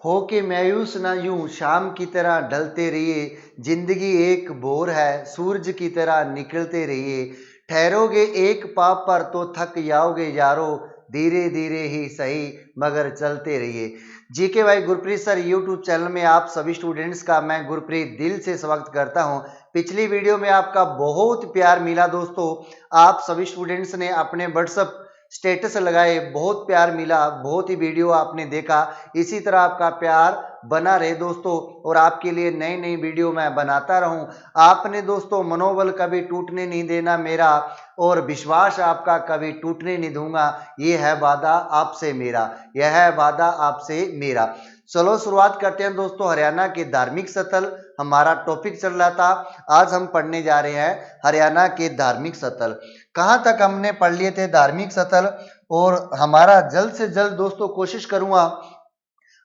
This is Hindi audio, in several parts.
हो के मायूस ना यूं शाम की तरह ढलते रहिए, जिंदगी एक बोर है सूरज की तरह निकलते रहिए, ठहरोगे एक पाप पर तो थक जाओगे यारो, धीरे धीरे ही सही मगर चलते रहिए। जीके भाई गुरप्रीत सर यूट्यूब चैनल में आप सभी स्टूडेंट्स का मैं गुरप्रीत दिल से स्वागत करता हूं। पिछली वीडियो में आपका बहुत प्यार मिला दोस्तों, आप सभी स्टूडेंट्स ने अपने व्हाट्सएप स्टेटस लगाए, बहुत प्यार मिला, बहुत ही वीडियो आपने देखा। इसी तरह आपका प्यार बना रहे दोस्तों और आपके लिए नई नई वीडियो मैं बनाता रहूं। आपने दोस्तों मनोबल कभी टूटने नहीं देना मेरा, और विश्वास आपका कभी टूटने नहीं दूंगा, ये है वादा आपसे मेरा, यह है वादा आपसे मेरा। चलो शुरुआत करते हैं दोस्तों। हरियाणा के धार्मिक स्थल हमारा टॉपिक चल रहा था, आज हम पढ़ने जा रहे हैं हरियाणा के धार्मिक स्थल। कहां तक हमने पढ़ लिए थे धार्मिक स्थल, और हमारा जल्द से जल्द दोस्तों कोशिश करूंगा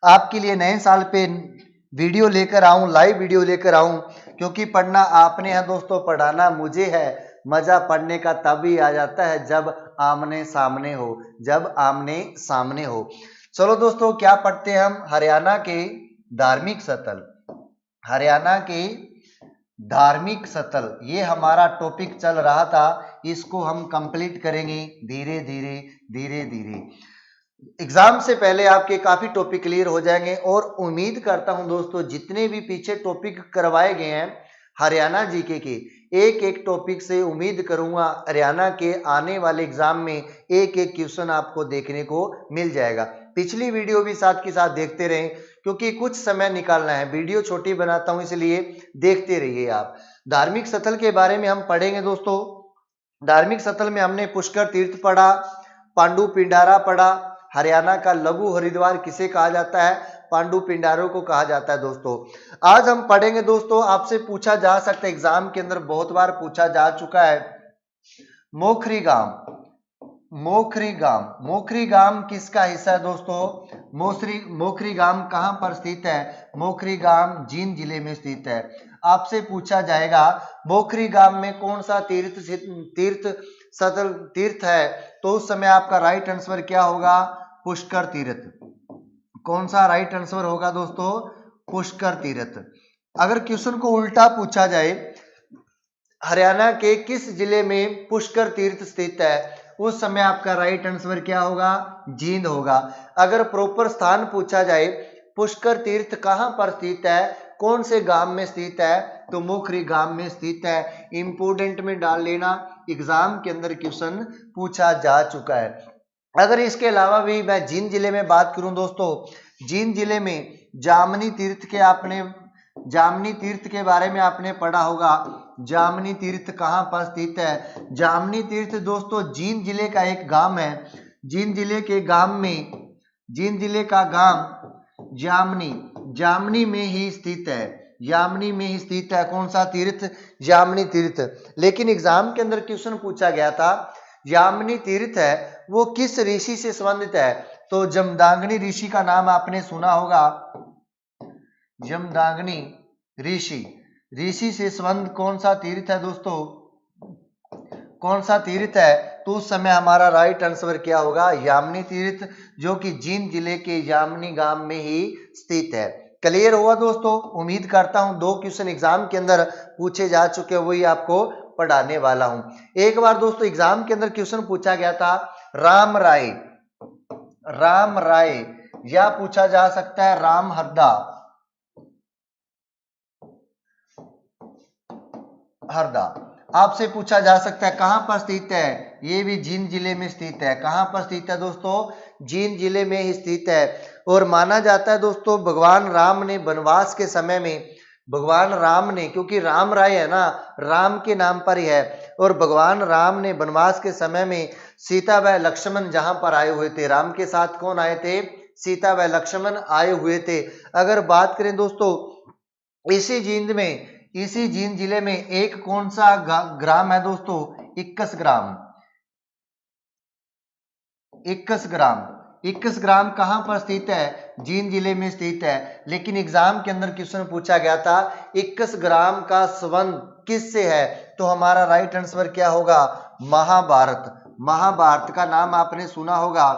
आपके लिए नए साल पे वीडियो लेकर आऊं, लाइव वीडियो लेकर आऊं, क्योंकि पढ़ना आपने है दोस्तों, पढ़ाना मुझे है। मजा पढ़ने का तभी आ जाता है जब आमने सामने हो, जब आमने सामने हो। चलो दोस्तों क्या पढ़ते हैं हम, हरियाणा के धार्मिक स्थल। हरियाणा के धार्मिक स्थल ये हमारा टॉपिक चल रहा था, इसको हम कंप्लीट करेंगे धीरे धीरे धीरे धीरे। एग्जाम से पहले आपके काफी टॉपिक क्लियर हो जाएंगे, और उम्मीद करता हूं दोस्तों जितने भी पीछे टॉपिक करवाए गए हैं हरियाणा जीके के, एक एक टॉपिक से उम्मीद करूंगा हरियाणा के आने वाले एग्जाम में एक एक क्वेश्चन आपको देखने को मिल जाएगा। पिछली वीडियो भी साथ के साथ देखते रहें, क्योंकि कुछ समय निकालना है, वीडियो छोटी बनाता हूं इसलिए देखते रहिए आप। धार्मिक स्थल के बारे में हम पढ़ेंगे दोस्तों। धार्मिक स्थल में हमने पुष्कर तीर्थ पढ़ा, पांडु पिंडारा पढ़ा, हरियाणा का लघु हरिद्वार किसे कहा जाता है, पांडु पिंडारों को कहा जाता है दोस्तों। आज हम पढ़ेंगे दोस्तों, आपसे पूछा जा सकता है एग्जाम के अंदर बहुत बार पूछा जा चुका है, मोखरी गांव। मोखरी गांव, मोखरी गांव किसका हिस्सा है दोस्तों? मोखरी गांव कहां पर स्थित है? मोखरी गांव जींद जिले में स्थित है। आपसे पूछा जाएगा मोखरी गांव में कौन सा तीर्थ है, तो उस समय आपका राइट आंसर क्या होगा? पुष्कर तीर्थ। कौन सा राइट आंसर होगा दोस्तों? पुष्कर तीर्थ। अगर क्वेश्चन को उल्टा पूछा जाए, हरियाणा के किस जिले में पुष्कर तीर्थ स्थित है, उस समय आपका राइट आंसर क्या होगा? जींद होगा। अगर प्रॉपर स्थान पूछा जाए, पुष्कर तीर्थ कहां पर स्थित है, कौन से गांव में स्थित है, तो मोखरी गांव में स्थित है। इंपोर्टेंट में डाल लेना, एग्जाम के अंदर क्वेश्चन पूछा जा चुका है। अगर इसके अलावा भी मैं जींद जिले में बात करूं दोस्तों, जींद जिले में जामनी तीर्थ के बारे में आपने पढ़ा होगा। जामनी तीर्थ कहां पर स्थित है? जामनी तीर्थ दोस्तों जींद जिले का एक गांव है। जींद जिले का गांव जामनी में ही स्थित है। जामनी में ही स्थित है कौन सा तीर्थ? जामनी तीर्थ। लेकिन एग्जाम के अंदर क्वेश्चन पूछा गया था, जामनी तीर्थ है वो किस ऋषि से संबंधित है, तो जमदाग्नि ऋषि का नाम आपने सुना होगा। जमदाग्नि ऋषि से संबंध कौन सा तीर्थ है दोस्तों? कौन सा तीर्थ है, तो उस समय हमारा राइट आंसर क्या होगा? यामनी तीर्थ, जो कि जींद जिले के यामनी गांव में ही स्थित है। क्लियर हुआ दोस्तों? उम्मीद करता हूं 2 क्वेश्चन एग्जाम के अंदर पूछे जा चुके हैं, वही आपको पढ़ाने वाला हूं। एक बार दोस्तों एग्जाम के अंदर क्वेश्चन पूछा गया था राम राय, या पूछा जा सकता है राम हरदा। आपसे पूछा जा सकता है कहां पर स्थित है, ये भी जींद जिले में स्थित है। कहां पर स्थित है दोस्तों? जींद जिले में ही स्थित है। और माना जाता है दोस्तों भगवान राम ने वनवास के समय में, भगवान राम ने, क्योंकि राम राय है ना, राम के नाम पर ही है, और भगवान राम ने वनवास के समय में सीता व लक्ष्मण जहां पर आए हुए थे, राम के साथ कौन आए थे? सीता व लक्ष्मण आए हुए थे। अगर बात करें दोस्तों इसी जींद जिले में एक कौन सा ग्राम है दोस्तों? इक्कस ग्राम कहां पर स्थित है? जींद जिले में स्थित है। लेकिन एग्जाम के अंदर क्वेश्चन पूछा गया था इक्कस ग्राम का संबंध किससे है, तो हमारा राइट आंसर क्या होगा? महाभारत का नाम आपने सुना होगा।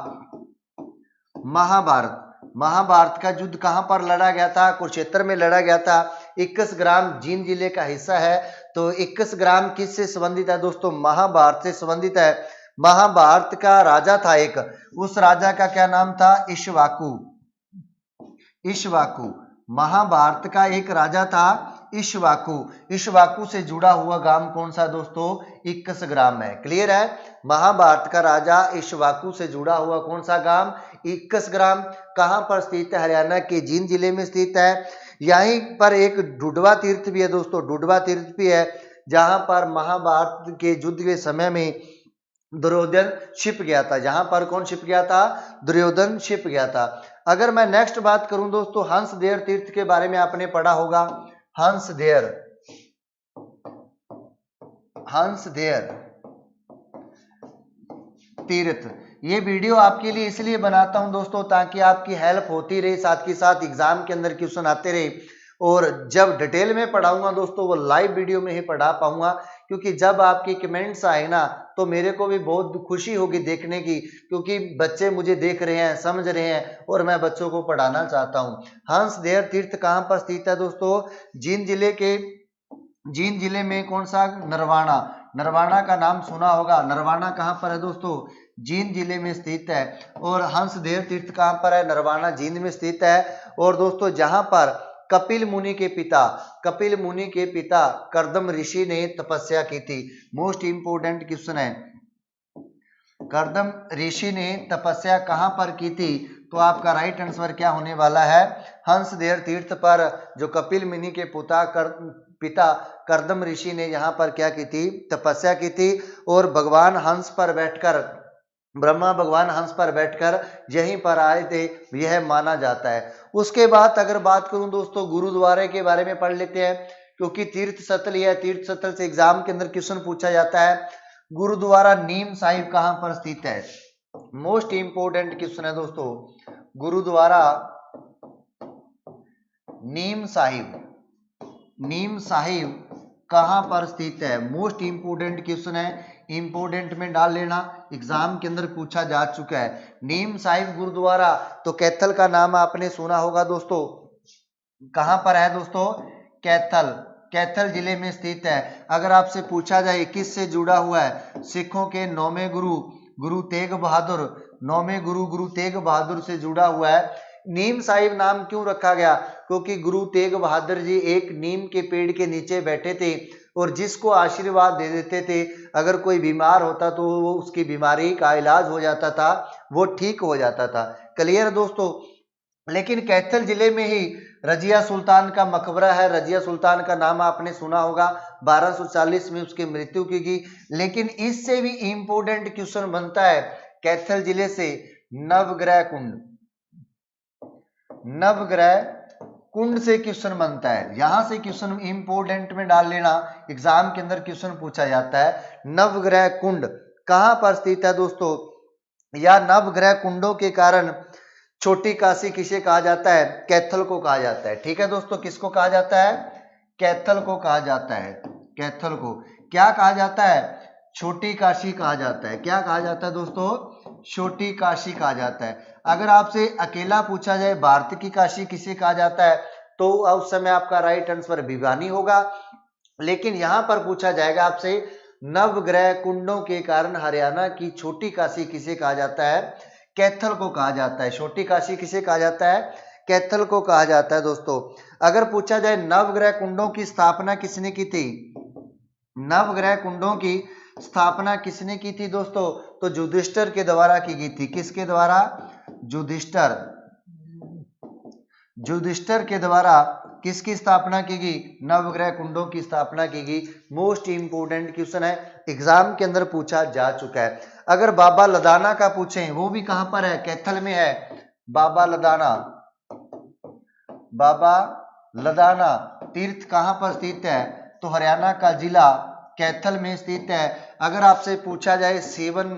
महाभारत का युद्ध कहां पर लड़ा गया था? कुरुक्षेत्र में लड़ा गया था। 21 ग्राम जींद जिले का हिस्सा है। तो 21 ग्राम किससे संबंधित है दोस्तों? महाभारत से संबंधित है। महाभारत का राजा था एक, उस राजा का क्या नाम था? इक्ष्वाकु। इक्ष्वाकु महाभारत का एक राजा था इक्ष्वाकु। इक्ष्वाकु से जुड़ा हुआ गांव कौन सा दोस्तों? 21 ग्राम है। क्लियर है? महाभारत का राजा इक्ष्वाकु से जुड़ा हुआ कौन सा गांव? 21 ग्राम। कहां पर स्थित है? हरियाणा के जींद जिले में स्थित है। यहीं पर एक डुडवा तीर्थ भी है दोस्तों, डुडवा तीर्थ भी है, जहां पर महाभारत के युद्ध के समय में दुर्योधन छिप गया था। जहां पर कौन छिप गया था? दुर्योधन छिप गया था। अगर मैं नेक्स्ट बात करूं दोस्तों, हंसदेव तीर्थ के बारे में आपने पढ़ा होगा। हंसदेव, हंसदेव तीर्थ, ये वीडियो आपके लिए इसलिए बनाता हूं दोस्तों ताकि आपकी हेल्प होती रहे, साथ के साथ एग्जाम के अंदर क्वेश्चन आते रहे, और जब डिटेल में पढ़ाऊंगा दोस्तों वो लाइव वीडियो में ही पढ़ा पाऊंगा, क्योंकि जब आपके कमेंट्स आए ना तो मेरे को भी बहुत खुशी होगी देखने की, क्योंकि बच्चे मुझे देख रहे हैं, समझ रहे हैं, और मैं बच्चों को पढ़ाना चाहता हूं। हंसदेव तीर्थ कहां पर स्थित है दोस्तों? जींद जिले के, जींद जिले में कौन सा? नरवाना। नरवाना का नाम सुना होगा। नरवाना कहां पर है दोस्तों? जींद जिले में स्थित है। और हंसदेव तीर्थ कहां पर है? नरवाना जींद में स्थित है। और दोस्तों जहां पर कपिल मुनि के पिता, कपिल मुनि के पिता कर्दम ऋषि ने तपस्या की थी। मोस्ट इंपोर्टेंट क्वेश्चन है, कर्दम ऋषि ने तपस्या कहां पर की थी? तो आपका राइट आंसर क्या होने वाला है? हंसदेव तीर्थ पर, जो कपिल मुनि के पिता कर्दम ऋषि ने यहां पर क्या की थी? तपस्या की थी। और भगवान हंस पर बैठकर, ब्रह्मा भगवान हंस पर बैठकर यहीं पर आए थे, यह माना जाता है। उसके बाद अगर बात करूं दोस्तों, गुरुद्वारे के बारे में पढ़ लेते हैं, क्योंकि तीर्थ स्थल यह, तीर्थ स्थल से एग्जाम के अंदर क्वेश्चन पूछा जाता है। गुरुद्वारा नीम साहिब कहां पर स्थित है? मोस्ट इंपोर्टेंट क्वेश्चन है दोस्तों। गुरुद्वारा नीम साहिब, नीम साहिब कहां पर स्थित है? मोस्ट इंपोर्टेंट क्वेश्चन है, इंपोर्टेंट में डाल लेना, एग्जाम के अंदर पूछा जा चुका है। नीम साहिब गुरुद्वारा, तो कैथल का नाम आपने सुना होगा दोस्तों। कहां पर है दोस्तों? कैथल, कैथल जिले में स्थित है। अगर आपसे पूछा जाए किससे जुड़ा हुआ है? सिखों के 9वें गुरु गुरु तेग बहादुर, 9वें गुरु गुरु तेग बहादुर से जुड़ा हुआ है। नीम साहिब नाम क्यों रखा गया? क्योंकि गुरु तेग बहादुर जी एक नीम के पेड़ के नीचे बैठे थे और जिसको आशीर्वाद दे देते थे, अगर कोई बीमार होता तो वो उसकी बीमारी का इलाज हो जाता था, वो ठीक हो जाता था। क्लियर दोस्तों? लेकिन कैथल जिले में ही रजिया सुल्तान का मकबरा है। रजिया सुल्तान का नाम आपने सुना होगा। 1240 में उसकी मृत्यु की गई। लेकिन इससे भी इंपोर्टेंट क्वेश्चन बनता है कैथल जिले से, नवग्रह कुंड, नवग्रह कुंड से क्वेश्चन बनता है। यहां से क्वेश्चन इंपोर्टेंट में डाल लेना, एग्जाम के अंदर क्वेश्चन पूछा जाता है। नवग्रह कुंड कहां पर स्थित है दोस्तों? या नवग्रह कुंडों के कारण छोटी काशी किसे कहा जाता है? कैथल को कहा जाता है। ठीक है दोस्तों, किसको कहा जाता है? कैथल को कहा जाता है। कैथल को क्या कहा जाता है? छोटी काशी कहा जाता है। क्या कहा जाता है दोस्तों? छोटी काशी कहा जाता है। अगर आपसे अकेला पूछा जाए भारत की काशी किसे कहा जाता है, तो उस समय आपका राइट आंसर भिवानी होगा। लेकिन यहां पर पूछा जाएगा आपसे नवग्रह कुंडों के कारण हरियाणा की छोटी काशी किसे कहा जाता है? कैथल को कहा जाता है। छोटी काशी किसे कहा जाता है? कैथल को कहा जाता है दोस्तों। अगर पूछा जाए नवग्रह कुंडों की स्थापना किसने की थी? नवग्रह कुंडों की स्थापना किसने की थी दोस्तों? तो युधिष्ठिर के द्वारा की गई थी। किसके द्वारा? युधिष्ठिर, युधिष्ठिर के द्वारा किसकी स्थापना की गई? नवग्रह कुंडों की स्थापना की गई। मोस्ट इंपोर्टेंट क्वेश्चन है, एग्जाम के अंदर पूछा जा चुका है। अगर बाबा लदाना का पूछें, वो भी कहां पर है? कैथल में है। बाबा लदाना, बाबा लदाना तीर्थ कहां पर स्थित है? तो हरियाणा का जिला कैथल में स्थित है। अगर आपसे पूछा जाए सेवन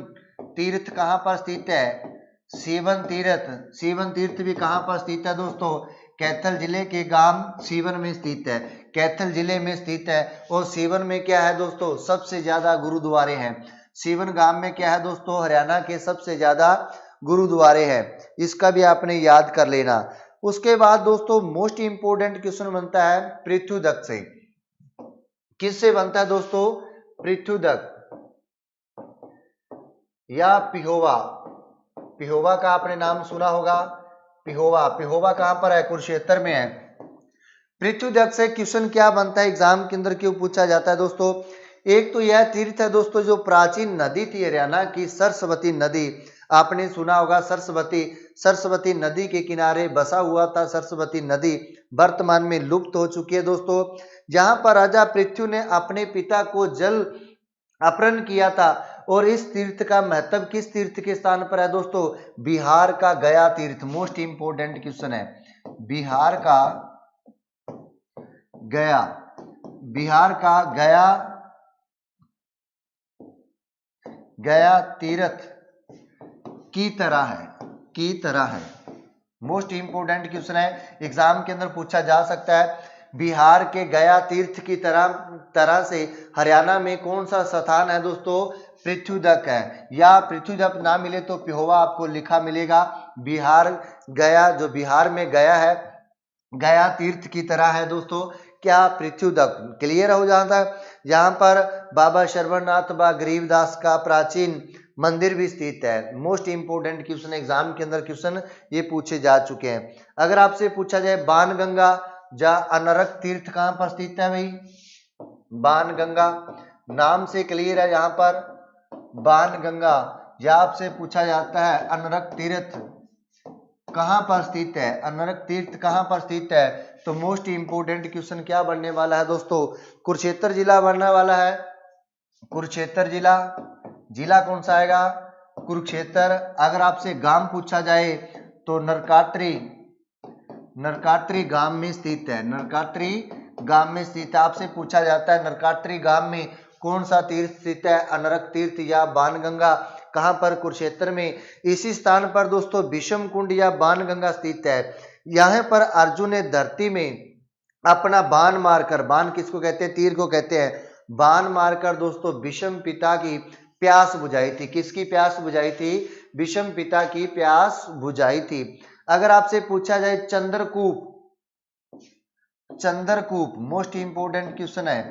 तीर्थ कहां पर स्थित है? सेवन तीर्थ, सेवन तीर्थ भी कहां पर स्थित है दोस्तों? कैथल जिले के गांव सीवन में स्थित है। कैथल जिले में स्थित है। और सीवन में क्या है दोस्तों? सबसे ज्यादा गुरुद्वारे हैं। सीवन गांव में क्या है दोस्तों? हरियाणा के सबसे ज्यादा गुरुद्वारे हैं। इसका भी आपने याद कर लेना। उसके बाद दोस्तों मोस्ट इंपोर्टेंट क्वेश्चन बनता है पृथ्वीदक से। किससे बनता है दोस्तों? पृथ्वीदक या पिहोवा। पिहोवा का आपने नाम सुना होगा। पिहोवा, पिहोवा कहां पर है? कुरुक्षेत्र में है। पृथ्वीदक से क्वेश्चन क्या बनता है एग्जाम के अंदर, क्यों पूछा जाता है दोस्तों? एक तो यह तीर्थ है दोस्तों जो प्राचीन नदी थी हरियाणा की, सरस्वती नदी। आपने सुना होगा सरस्वती, सरस्वती नदी के किनारे बसा हुआ था। सरस्वती नदी वर्तमान में लुप्त हो चुकी है दोस्तों। जहां पर राजा पृथ्वी ने अपने पिता को जल अपहरण किया था। और इस तीर्थ का महत्व किस तीर्थ के स्थान पर है दोस्तों? बिहार का गया तीर्थ। मोस्ट इंपोर्टेंट क्वेश्चन है। बिहार का गया, बिहार का गया, गया तीर्थ की तरह है, की तरह है। मोस्ट इंपोर्टेंट क्वेश्चन है, एग्जाम के अंदर पूछा जा सकता है। बिहार के गया तीर्थ की तरह से हरियाणा में कौन सा स्थान है दोस्तों? पृथ्वीदक है। या पृथ्वीदक ना मिले तो पिहोवा आपको लिखा मिलेगा। बिहार गया, जो बिहार में गया है, गया तीर्थ की तरह है दोस्तों क्या? पृथ्वीदक। क्लियर हो जाता है। यहाँ पर बाबा श्रवणनाथ व गरीबदास का प्राचीन मंदिर भी स्थित है। मोस्ट इंपोर्टेंट क्वेश्चन, एग्जाम के अंदर क्वेश्चन ये पूछे जा चुके हैं। अगर आपसे पूछा जाए बाणगंगा या अनरक तीर्थ कहां पर स्थित है भाई? बाणगंगा नाम से क्लियर है यहाँ पर, बाणगंगा। या आपसे पूछा जाता है अनरक तीर्थ कहां पर स्थित है? अनरक तीर्थ कहां पर स्थित है? तो मोस्ट इंपोर्टेंट क्वेश्चन क्या बनने वाला है दोस्तों? कुरुक्षेत्र जिला बनने वाला है। कुरुक्षेत्र जिला, जिला कौन सा आएगा? कुरुक्षेत्र। अगर आपसे गांव पूछा जाए तो नरकात्री, नरकात्री गांव में स्थित है। नरकात्री गांव में स्थित है। आपसे पूछा जाता है नरकात्री गांव में कौन सा तीर्थ स्थित है? अनरक तीर्थ या बाणगंगा। कहां पर? कुरुक्षेत्र में। इसी स्थान पर दोस्तों विषम कुंड या बाणगंगा स्थित है। यहां पर अर्जुन ने धरती में अपना बाण मारकर, बाण किसको कहते हैं? तीर को कहते हैं। बाण मारकर दोस्तों विषम पिता की प्यास बुझाई थी। किसकी प्यास बुझाई थी? विषम पिता की प्यास बुझाई थी। अगर आपसे पूछा जाए Chandrakoop, Chandrakoop most important question है।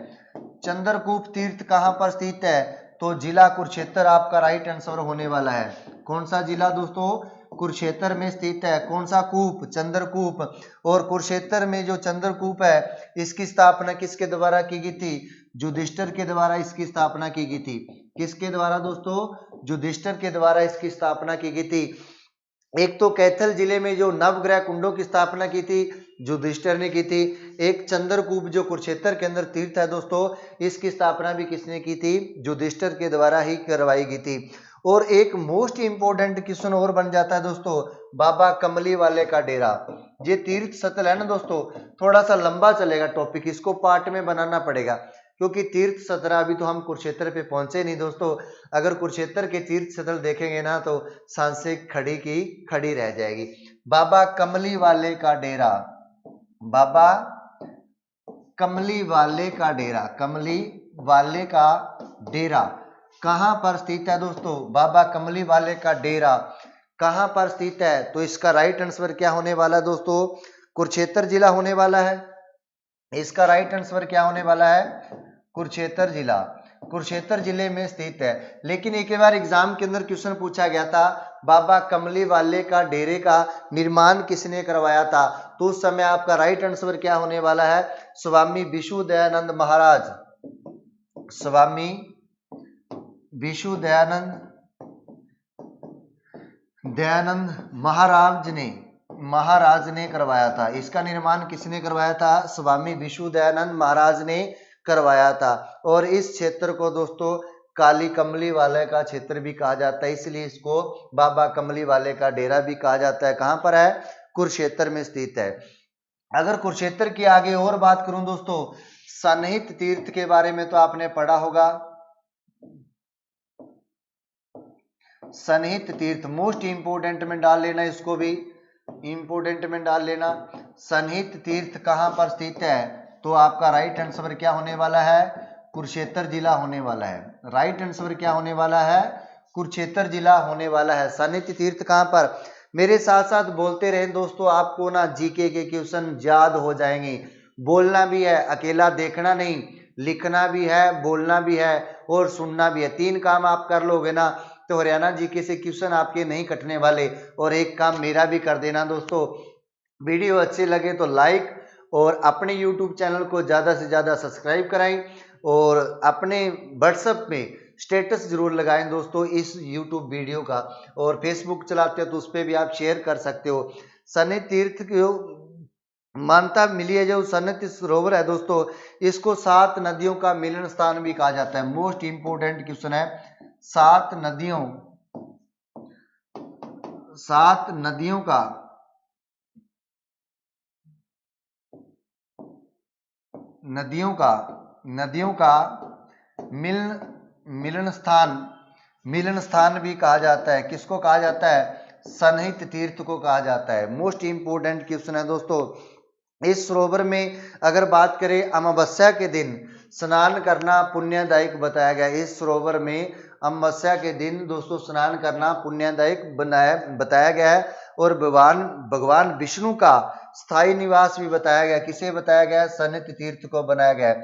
चंद्रकूप तीर्थ कहां पर स्थित है? तो जिला कुरुक्षेत्र आपका राइट आंसर होने वाला है। कौन सा जिला दोस्तों? कुरुक्षेत्र में स्थित है। कौन सा कूप? चंद्रकूप। और कुरुक्षेत्र में जो चंद्रकूप है इसकी स्थापना किसके द्वारा की गई थी? युधिष्ठिर के द्वारा इसकी स्थापना की गई थी। किसके द्वारा दोस्तों? युधिष्ठिर के द्वारा इसकी स्थापना की गई थी। एक तो कैथल जिले में जो नवग्रह कुंडों की स्थापना की थी युधिष्ठिर ने की थी। एक चंद्रकूप जो कुरुक्षेत्र के अंदर तीर्थ है दोस्तों, इसकी स्थापना भी किसने की थी? युधिष्ठिर के द्वारा ही करवाई गई थी। और एक मोस्ट इंपोर्टेंट क्वेश्चन और बन जाता है दोस्तों, बाबा कमली वाले का डेरा। ये तीर्थ स्थल है ना दोस्तों, थोड़ा सा लंबा चलेगा टॉपिक, इसको पार्ट में बनाना पड़ेगा क्योंकि तीर्थ स्थल अभी तो हम कुरुक्षेत्र पे पहुंचे नहीं दोस्तों। अगर कुरुक्षेत्र के तीर्थ स्थल देखेंगे ना तो सांसें खड़ी की खड़ी रह जाएगी। बाबा कमली वाले का डेरा, बाबा कमली वाले का डेरा, कमली वाले का डेरा कहां पर स्थित है दोस्तों? बाबा कमली वाले का डेरा कहां पर स्थित है? तो इसका राइट आंसर क्या होने वाला है दोस्तों? कुरुक्षेत्र जिला होने वाला है। इसका राइट आंसर क्या होने वाला है? कुरुक्षेत्र जिला, कुरुक्षेत्र जिले में स्थित है। लेकिन एक बार एग्जाम के अंदर क्वेश्चन पूछा गया था बाबा कमली वाले का डेरे का निर्माण किसने करवाया था? तो उस समय आपका राइट आंसर क्या होने वाला है? स्वामी विशुदयानंद महाराज, स्वामी विशुदयानंद महाराज ने करवाया था। इसका निर्माण किसने करवाया था? स्वामी विशुदयानंद महाराज ने करवाया था। और इस क्षेत्र को दोस्तों काली कमली वाले का क्षेत्र भी कहा जाता है, इसलिए इसको बाबा कमली वाले का डेरा भी कहा जाता है। कहां पर है? कुरुक्षेत्र में स्थित है। अगर कुरुक्षेत्र की आगे और बात करूं दोस्तों, सनहित तीर्थ के बारे में तो आपने पढ़ा होगा। सनहित तीर्थ मोस्ट इंपोर्टेंट में डाल लेना, इसको भी इंपोर्टेंट में डाल लेना। सनहित तीर्थ कहां पर स्थित है? तो आपका राइट आंसर क्या होने वाला है? कुरुक्षेत्र जिला होने वाला है। राइट आंसर क्या होने वाला है? कुरुक्षेत्र जिला होने वाला है। सानिध्य तीर्थ कहाँ पर? मेरे साथ साथ बोलते रहें दोस्तों, आपको ना जीके के क्वेश्चन याद हो जाएंगे। बोलना भी है, अकेला देखना नहीं, लिखना भी है, बोलना भी है और सुनना भी है। 3 काम आप कर लोगे ना तो हरियाणा जीके से क्वेश्चन आपके नहीं कटने वाले। और एक काम मेरा भी कर देना दोस्तों, वीडियो अच्छे लगे तो लाइक और अपने YouTube चैनल को ज़्यादा से ज़्यादा सब्सक्राइब कराएं और अपने व्हाट्सएप में स्टेटस जरूर लगाएं दोस्तों इस YouTube वीडियो का। और फेसबुक चलाते हो तो उस पर भी आप शेयर कर सकते हो। सानिध्य तीर्थ की मान्यता मिली है, जो सानिध्य सरोवर है दोस्तों, इसको 7 नदियों का मिलन स्थान भी कहा जाता है। मोस्ट इंपोर्टेंट क्वेश्चन है, 7 नदियों का मिलन स्थान भी कहा जाता है। किसको कहा जाता है? सानिध्य तीर्थ को कहा जाता है। मोस्ट इंपोर्टेंट क्वेश्चन है दोस्तों। इस सरोवर में अगर बात करें, अमावस्या के दिन स्नान करना पुण्यदायक बताया गया। इस सरोवर में अमावस्या के दिन दोस्तों स्नान करना पुण्यदायक बताया गया है। और भगवान विष्णु का स्थायी निवास भी बताया गया। किसे बताया गया? सानिध्य तीर्थ को बनाया गया है।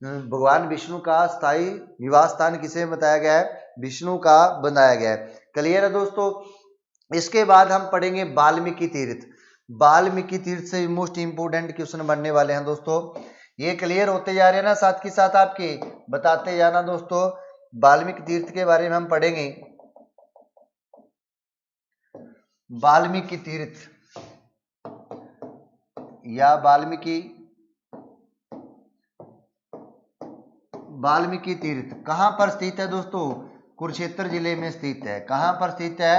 भगवान विष्णु का स्थायी निवास स्थान किसे बताया गया है? विष्णु का बनाया गया है। क्लियर है दोस्तों। इसके बाद हम पढ़ेंगे वाल्मीकि तीर्थ। वाल्मीकि तीर्थ से मोस्ट इंपोर्टेंट क्वेश्चन बनने वाले हैं दोस्तों। ये क्लियर होते जा रहे हैं ना, साथ के साथ आपके बताते जाना दोस्तों। वाल्मीकि तीर्थ के बारे में हम पढ़ेंगे। वाल्मीकि तीर्थ या वाल्मीकि तीर्थ कहां पर स्थित है दोस्तों? कुरुक्षेत्र जिले में स्थित है। कहां पर स्थित है?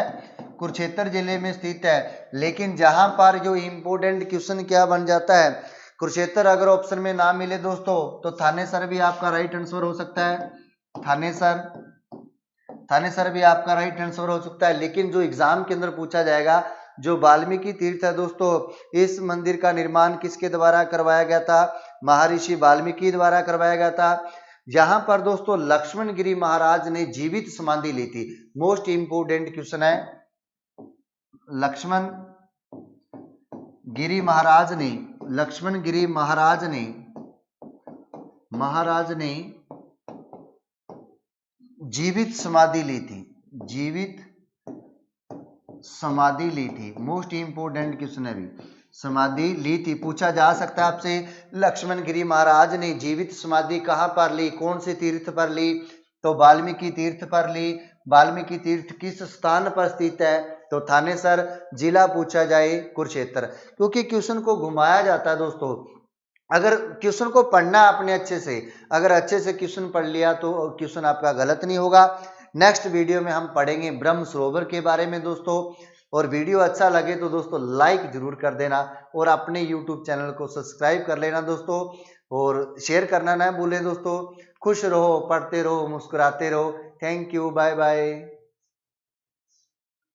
कुरुक्षेत्र जिले में स्थित है। लेकिन जहां पर जो इंपोर्टेंट क्वेश्चन क्या बन जाता है, कुरुक्षेत्र अगर ऑप्शन में ना मिले दोस्तों तो थानेसर भी आपका राइट आंसर हो सकता है। थानेसर भी आपका राइट आंसर हो सकता है। लेकिन जो एग्जाम के अंदर पूछा जाएगा, जो वाल्मीकि तीर्थ है दोस्तों, इस मंदिर का निर्माण किसके द्वारा करवाया गया था? महर्षि वाल्मीकि द्वारा करवाया गया था। यहां पर दोस्तों लक्ष्मण गिरी महाराज ने जीवित समाधि ली थी। मोस्ट इंपोर्टेंट क्वेश्चन है, लक्ष्मण गिरी महाराज ने जीवित समाधि ली थी। मोस्ट इंपोर्टेंट क्वेश्चन है, भी समाधि ली थी। पूछा जा सकता है आपसे, लक्ष्मण गिरी महाराज ने जीवित समाधि कहां पर ली? कौन से तीर्थ पर ली? तो वाल्मीकि तीर्थ पर ली। वाल्मीकि तीर्थ किस स्थान पर स्थित है? तो थानेसर। जिला पूछा जाए कुरुक्षेत्र। क्योंकि क्वेश्चन को घुमाया जाता है दोस्तों। अगर क्वेश्चन को पढ़ना आपने अच्छे से, अगर अच्छे से क्वेश्चन पढ़ लिया तो क्वेश्चन आपका गलत नहीं होगा। नेक्स्ट वीडियो में हम पढ़ेंगे ब्रह्म सरोवर के बारे में दोस्तों। और वीडियो अच्छा लगे तो दोस्तों लाइक जरूर कर देना और अपने YouTube चैनल को सब्सक्राइब कर लेना दोस्तों। और शेयर करना ना भूलें दोस्तों। खुश रहो, पढ़ते रहो, मुस्कुराते रहो। Thank you, bye bye.